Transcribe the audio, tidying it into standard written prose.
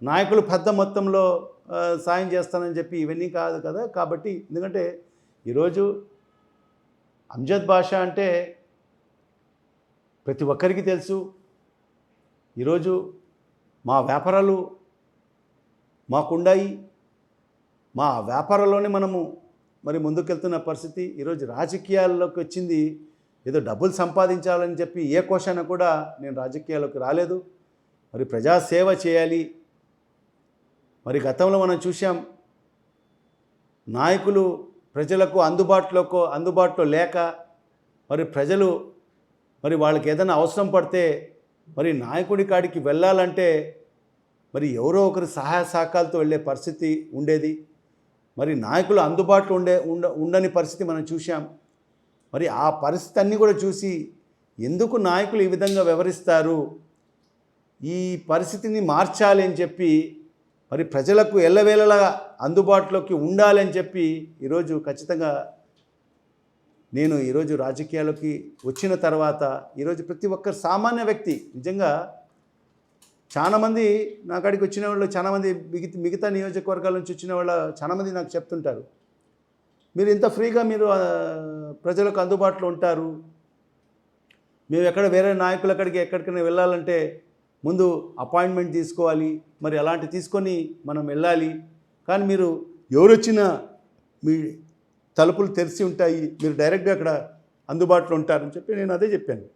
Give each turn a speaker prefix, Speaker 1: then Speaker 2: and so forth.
Speaker 1: నాయకులు పెద్ద మొత్తంలో సాయం చేస్తానని చెప్పి ఇవన్నీ కాదు కదా. కాబట్టి ఎందుకంటే ఈరోజు అమ్జద్ బాషా అంటే ప్రతి ఒక్కరికి తెలుసు. ఈరోజు మా వ్యాపారాలు మాకుండాయి, మా వ్యాపారంలోనే మనము మరి ముందుకెళ్తున్న పరిస్థితి. ఈరోజు రాజకీయాల్లోకి వచ్చింది ఏదో డబ్బులు సంపాదించాలని చెప్పి ఏ కోశాన కూడా నేను రాజకీయాల్లోకి రాలేదు. మరి ప్రజాసేవ చేయాలి. మరి గతంలో మనం చూసాం, నాయకులు ప్రజలకు అందుబాటులో లేక మరి ప్రజలు మరి వాళ్ళకి ఏదైనా అవసరం పడితే మరి నాయకుడి కాడికి వెళ్ళాలంటే మరి ఎవరో ఒకరి సహాయ సహకారాలతో వెళ్ళే పరిస్థితి ఉండేది. మరి నాయకులు అందుబాటులో ఉండని పరిస్థితి మనం చూసాం. మరి ఆ పరిస్థితి అన్నీ కూడా చూసి ఎందుకు నాయకులు ఈ విధంగా వ్యవహరిస్తారు, ఈ పరిస్థితిని మార్చాలి అని చెప్పి మరి ప్రజలకు ఎల్లవేళలా అందుబాటులోకి ఉండాలి అని చెప్పి ఈరోజు ఖచ్చితంగా నేను ఈరోజు రాజకీయాల్లోకి వచ్చిన తర్వాత ఈరోజు ప్రతి ఒక్కరు సామాన్య వ్యక్తి నిజంగా చాలామంది నా కాడికి వచ్చిన వాళ్ళు, చాలామంది మిగతా నియోజకవర్గాల నుంచి వచ్చిన వాళ్ళు చాలామంది నాకు చెప్తుంటారు, మీరు ఇంత ఫ్రీగా మీరు ప్రజలకు అందుబాటులో ఉంటారు, మేము వేరే నాయకుల కాడికి ఎక్కడికైనా వెళ్ళాలంటే ముందు అపాయింట్మెంట్ తీసుకోవాలి, మరి అలాంటి తీసుకొని మనం వెళ్ళాలి, కానీ మీరు ఎవరు వచ్చినా మీ తలుపులు తెరిచి ఉంటాయి, మీరు డైరెక్ట్గా అక్కడ అందుబాటులో ఉంటారని చెప్పి నేను అదే చెప్పాను.